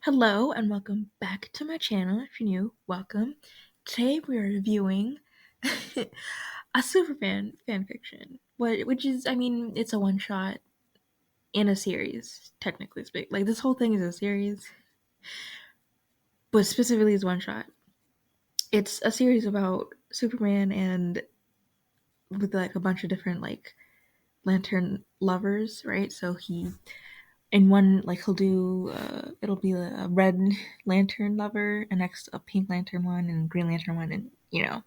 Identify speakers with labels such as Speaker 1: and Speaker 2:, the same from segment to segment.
Speaker 1: Hello and welcome back to my channel. If you're new, welcome. Today we are reviewing a Superman fanfiction, which is, it's a one shot in a series, technically speaking. Like this whole thing is a series, but specifically is one shot. It's a series about Superman and with like a bunch of different like lantern lovers, right? So he in one like he'll do it'll be a red lantern lover and next a pink lantern one and green lantern one and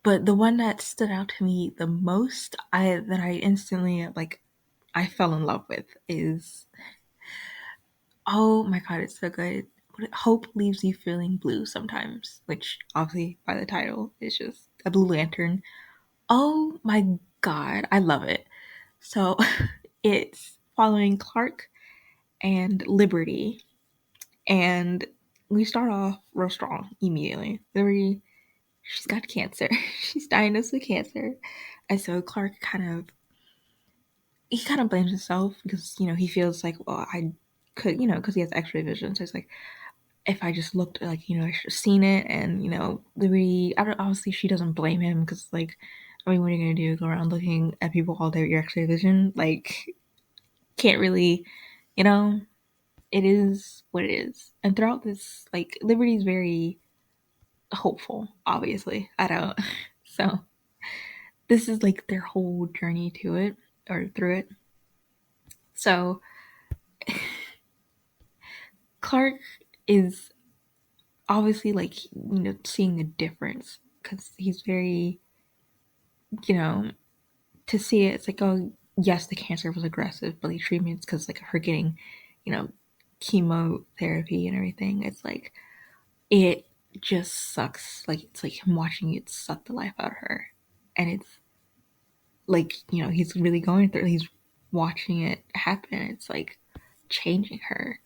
Speaker 1: but the one that stood out to me the most I instantly like I fell in love with is, oh my god, it's so good. Hope leaves you feeling blue sometimes, which obviously by the title is just a blue lantern. Oh my god, I love it. So it's following Clark and Liberty. And we start off real strong immediately. Liberty, she's got cancer. She's diagnosed with cancer. And so Clark kind of blames himself because, he feels like, well, I could, because he has x-ray vision. So it's like, if I just looked like, I should have seen it. And, Liberty, obviously she doesn't blame him because, like, what are you going to do? Go around looking at people all day with your x-ray vision? Like, can't really, you know, it is what it is. And throughout this, like, Liberty's very hopeful, obviously. I don't. So, this is like their whole journey to it or through it. So, Clark is obviously like, seeing a difference because he's very, you know, to see it, it's like, oh, yes, the cancer was aggressive, but the treatments, because like her getting, you know, chemotherapy and everything, it's like, it just sucks. Like it's like him watching it suck the life out of her, and it's like he's really going through. He's watching it happen. It's like changing her,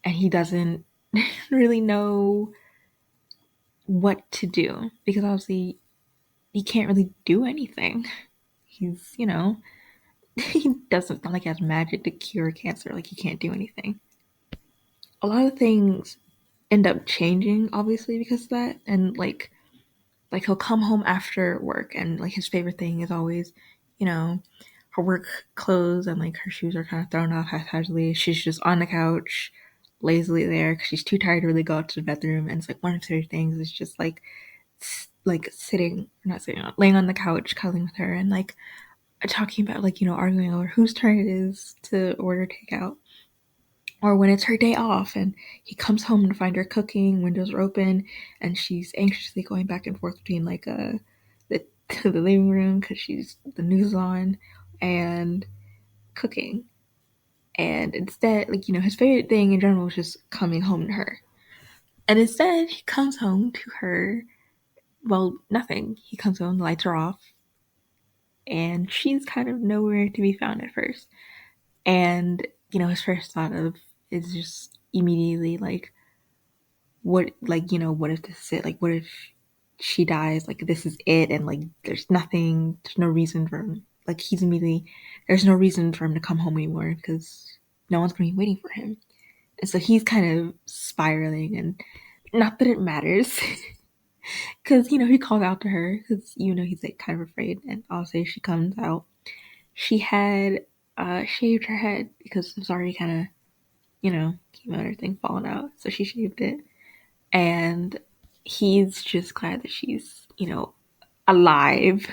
Speaker 1: and he doesn't really know what to do because obviously he can't really do anything. He's he doesn't not like he has magic to cure cancer. Like he can't do anything. A lot of things end up changing obviously because of that, and like he'll come home after work and like his favorite thing is always, you know, her work clothes and like her shoes are kind of thrown off haphazardly. She's just on the couch, lazily there because she's too tired to really go out to the bedroom. And it's like one of her favorite things is just like sitting, not sitting, laying on the couch, cuddling with her, and like talking about like arguing over whose turn it is to order takeout or when it's her day off and he comes home to find her cooking, windows are open, and she's anxiously going back and forth between like the the living room because she's the news on and cooking. And instead, like his favorite thing in general is just coming home to her. And instead, he comes home to her. Well, nothing. He comes home, the lights are off, and she's kind of nowhere to be found at first. And his first thought of is just immediately like, what if this is it? Like, what if she dies? Like, this is it, and like, there's no reason for him. Like, there's no reason for him to come home anymore because no one's gonna be waiting for him. And so he's kind of spiraling, and not that it matters, because he calls out to her because he's like kind of afraid, and obviously she comes out. She had shaved her head because it was already kind of chemo and everything falling out, so she shaved it, and he's just glad that she's alive.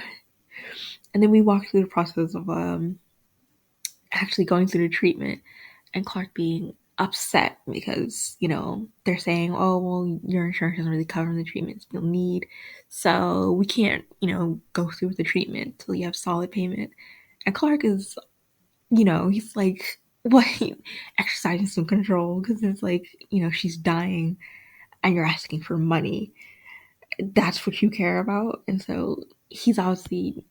Speaker 1: And then we walk through the process of actually going through the treatment, and Clark being upset because they're saying, oh well, your insurance doesn't really cover the treatments you'll need, so we can't go through with the treatment until you have solid payment. And Clark is he's like, what, exercising some control because it's like she's dying and you're asking for money, that's what you care about. And so he's obviously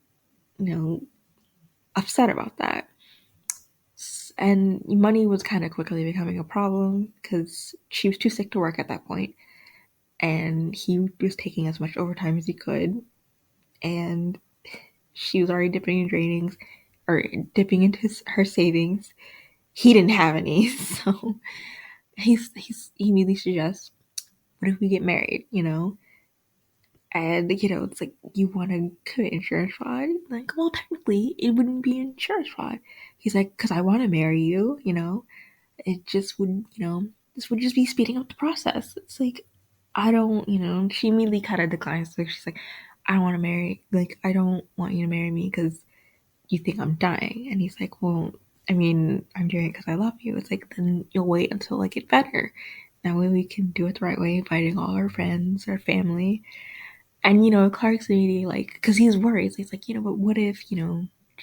Speaker 1: upset about that. And money was kind of quickly becoming a problem because she was too sick to work at that point, and he was taking as much overtime as he could, and she was already dipping in drainings or dipping into her savings. He didn't have any, so he immediately suggests, what if we get married, And it's like, you want to commit insurance fraud? Like, well, technically, it wouldn't be insurance fraud. He's like, because I want to marry you. It just would, this would just be speeding up the process. It's like, I don't, She immediately kind of declines. Like, she's like, I don't want to marry. Like, I don't want you to marry me because you think I'm dying. And he's like, well, I mean, I'm doing it because I love you. It's like, then you'll wait until I get better. That way we can do it the right way, inviting all our friends, our family. And, Clark's immediately like, because he's worried. So he's like, but what if,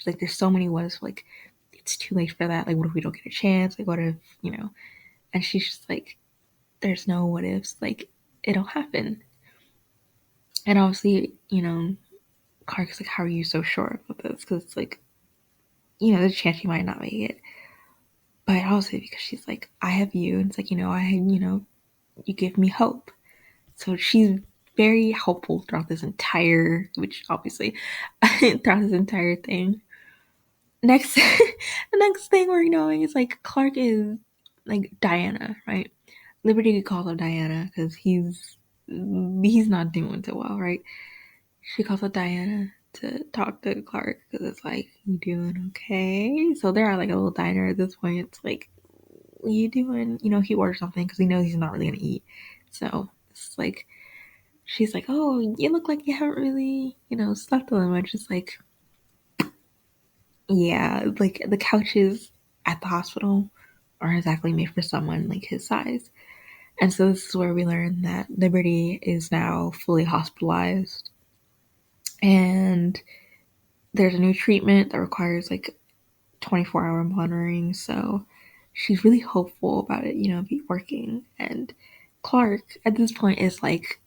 Speaker 1: like, there's so many what ifs, like, it's too late for that. Like, what if we don't get a chance? Like, what if, And she's just like, there's no what ifs. Like, it'll happen. And obviously, Clark's like, how are you so sure about this? Because it's like, there's a chance you might not make it. But also because she's like, I have you. And it's like, you give me hope. So she's very helpful throughout this entire, which obviously, throughout this entire thing. Next, the next thing we're knowing is like Clark is like Diana, right? Liberty calls up Diana because he's not doing too well, right? She calls up Diana to talk to Clark because it's like, you doing okay? So they're at like a little diner at this point. It's like, you doing? He orders something because he knows he's not really gonna eat. So it's like, she's like, oh, you look like you haven't really, slept all that much. It's like, yeah, like the couches at the hospital aren't exactly made for someone like his size. And so this is where we learn that Liberty is now fully hospitalized. And there's a new treatment that requires like 24-hour monitoring. So she's really hopeful about it, be working. And Clark at this point is like,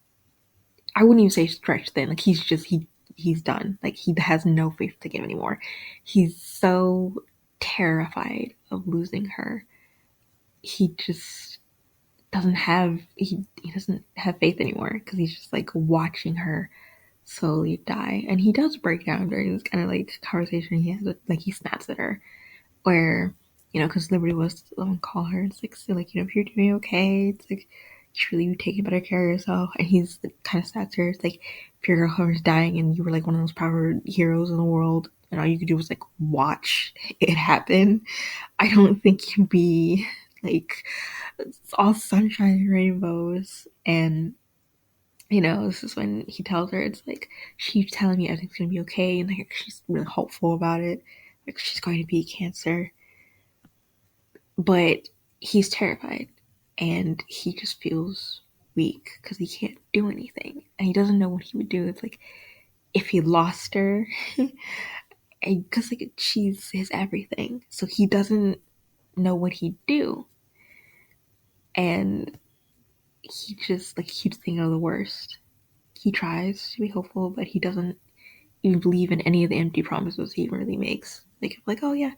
Speaker 1: I wouldn't even say stretched thin. Like he's done. Like he has no faith to give anymore. He's so terrified of losing her. He just he doesn't have faith anymore because he's just like watching her slowly die. And he does break down during this kind of like conversation he has with, like, he snaps at her where, because Liberty was the one call her. It's like, so like, if you're doing okay, it's like, you should really be taking better care of yourself. And he's like, kind of snaps her. It's like, if your girlfriend's dying and you were like one of those power heroes in the world and all you could do was like watch it happen, I don't think you'd be like, it's all sunshine and rainbows. And this is when he tells her, it's like, she's telling me everything's gonna be okay, and like she's really hopeful about it, like she's going to beat cancer. But he's terrified, and he just feels weak because he can't do anything, and he doesn't know what he would do. It's like, if he lost her, because like she's his everything, so he doesn't know what he'd do, and he just like keeps thinking of the worst. He tries to be hopeful, but he doesn't even believe in any of the empty promises he really makes. Like, oh yeah,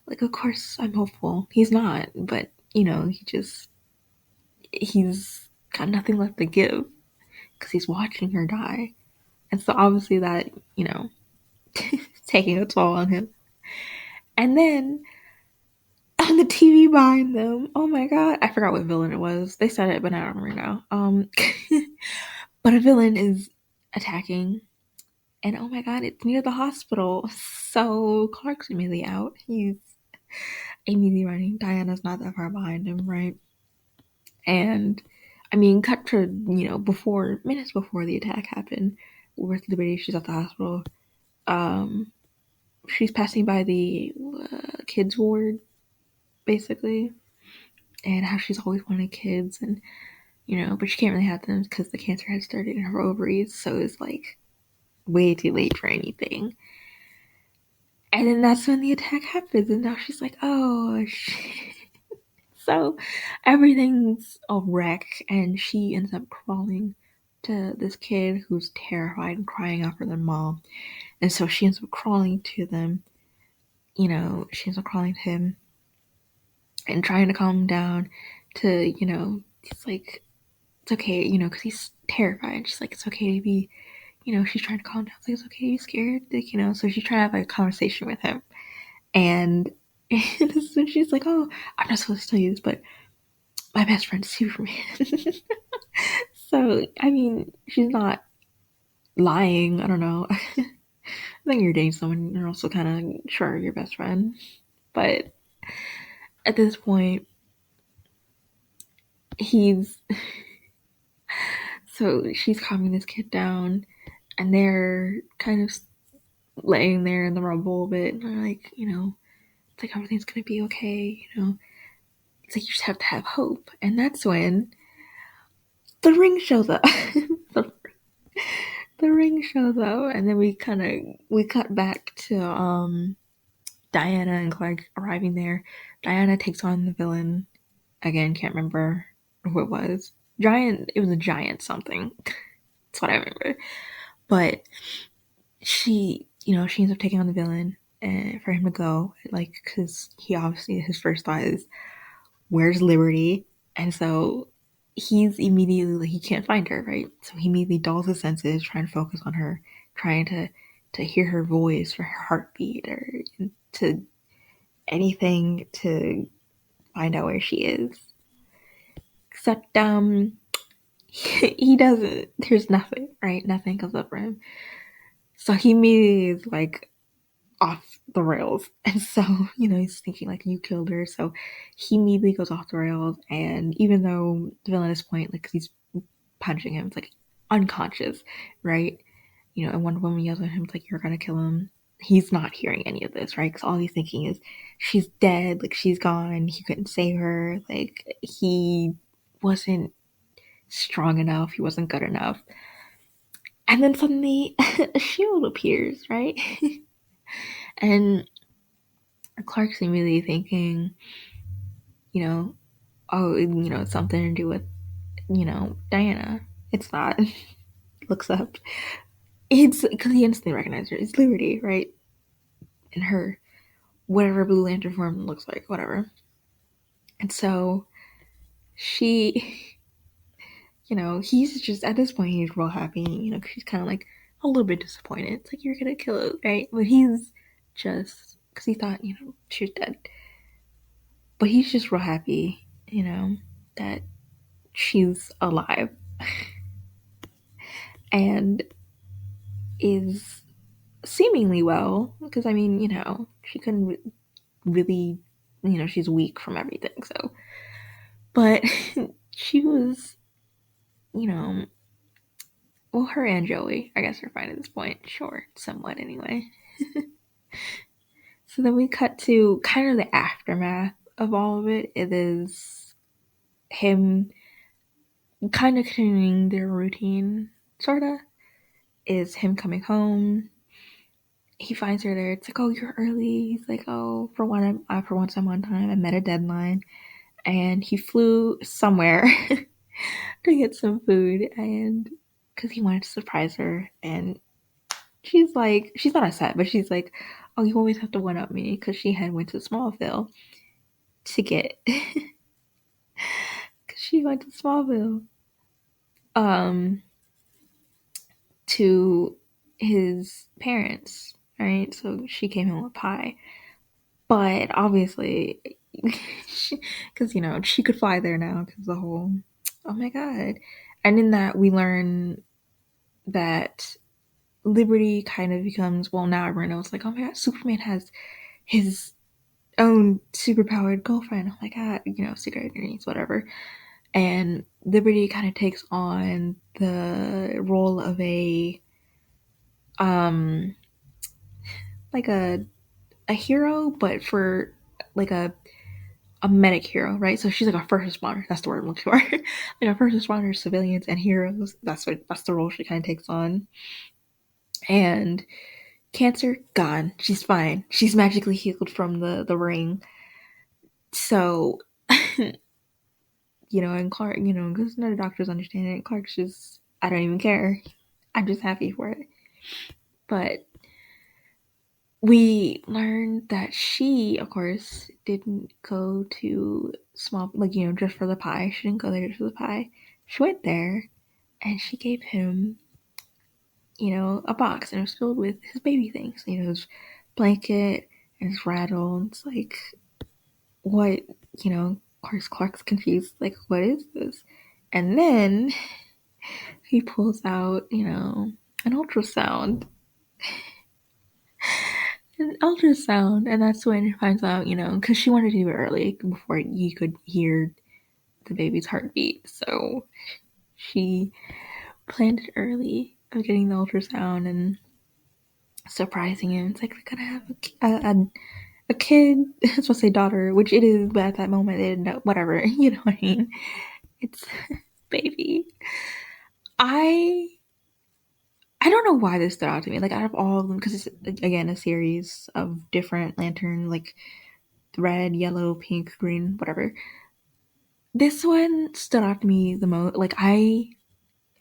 Speaker 1: like of course I'm hopeful. He's not, but he's got nothing left to give because he's watching her die, and so obviously that taking a toll on him. And then on the TV behind them, oh my god, I forgot what villain it was. They said it, but I don't remember now. But a villain is attacking. And oh my god, it's near the hospital. So Clark's immediately out. He's immediately running. Diana's not that far behind him, right? And I mean, cut to, minutes before the attack happened, with Liberty, she's at the hospital. Um, she's passing by the kids ward, basically, and how she's always wanted kids, and but she can't really have them because the cancer had started in her ovaries, so it's like way too late for anything. And then that's when the attack happens, and now she's like, oh, shit. So everything's a wreck, and she ends up crawling to this kid who's terrified and crying out for their mom. And so she ends up crawling to them, she ends up crawling to him and trying to calm him down to, it's like, it's okay, because he's terrified. She's like, it's okay to be, she's trying to calm down. It's like, it's okay to be scared, like, so she's trying to have like, a conversation with him. And this is when she's like, oh, I'm not supposed to tell you this, but my best friend's Superman. So, I mean, she's not lying. I don't know. I think you're dating someone, you're also kind of sure your best friend. But at this point, he's so she's calming this kid down, and they're kind of laying there in the rubble a bit, and they're like, it's like everything's gonna be okay. It's like you just have to have hope, and that's when the ring shows up. the, the ring shows up, and then we cut back to Diana and Clark arriving there. Diana takes on the villain again. Can't remember who it was. Giant. It was a giant something. That's what I remember. But she ends up taking on the villain, and for him to go, like, because he obviously his first thought is, "Where's Liberty?" And so he's immediately like he can't find her, right? So he immediately dulls his senses, trying to focus on her, trying to hear her voice or her heartbeat or to anything to find out where she is. Except he doesn't. There's nothing, right? Nothing comes up for him. So he immediately is like off the rails. And so, he's thinking like you killed her. So he immediately goes off the rails. And even though the villain at this point, like, cause he's punching him, it's like unconscious, right? And one woman yells at him, it's like, you're gonna kill him. He's not hearing any of this, right? Because all he's thinking is, she's dead, like, she's gone, he couldn't save her, like, he wasn't strong enough, he wasn't good enough. And then suddenly a shield appears, right? And Clark's immediately thinking, oh, it's something to do with, Diana. It's not. Looks up. It's because he instantly recognized her. It's Liberty, right? And her, whatever Blue Lantern form looks like, whatever. And so she, he's just, at this point, he's real happy, she's kind of like a little bit disappointed. It's like, you're gonna kill it, right? But he's just, because he thought, she was dead. But he's just real happy, that she's alive and is seemingly well, because I mean, she couldn't really, she's weak from everything, so. But she was, well, her and Joey, I guess, are fine at this point. Sure, somewhat anyway. So then we cut to kind of the aftermath of all of it. It is him kind of continuing their routine, sort of. Is him coming home. He finds her there. It's like, oh, you're early. He's like, oh, for once I'm on time. I met a deadline. And he flew somewhere to get some food, and because he wanted to surprise her. And she's not upset, but she's like, oh, you always have to one up me, because she had went to Smallville to get, because she went to Smallville to his parents, right? So she came in with pie, but obviously, because she could fly there now, because the whole, oh my god. And in that we learn that Liberty kind of becomes, well, now everyone knows, like, oh my god, Superman has his own superpowered girlfriend. Oh my god, secret identities, whatever. And Liberty kind of takes on the role of a like a hero, but for like a medic hero, right? So she's like a first responder. That's the word I'm looking for. Like a first responder, civilians and heroes. That's the role she kind of takes on. And cancer gone. She's fine. She's magically healed from the ring. So, and Clark, because none of the doctors understand it. Clark's just, I don't even care. I'm just happy for it. But we learned that she, of course, didn't go to small, like, just for the pie. She didn't go there just for the pie. She went there and she gave him, a box, and it was filled with his baby things. His blanket and his rattle. And it's like, what, course, Clark's confused, like, what is this? And then he pulls out, an ultrasound. An ultrasound, and that's when he finds out, because she wanted to do it early before he could hear the baby's heartbeat. So she planned it early of getting the ultrasound and surprising him. It's like we're gonna have a kid. I was supposed to say daughter, which it is, but at that moment they didn't know. Whatever, you know what I mean? It's baby. I I don't know why this stood out to me. Like out of all of them, because it's again a series of different lantern, like red, yellow, pink, green, whatever. This one stood out to me the most. Like I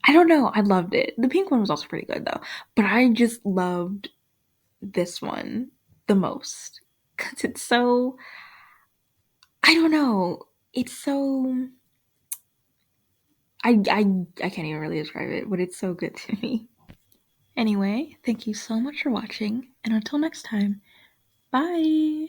Speaker 1: don't know. I loved it. The pink one was also pretty good though, but I just loved this one the most because it's so. I don't know. It's so. I can't even really describe it, but it's so good to me. Anyway, thank you so much for watching, and until next time, bye.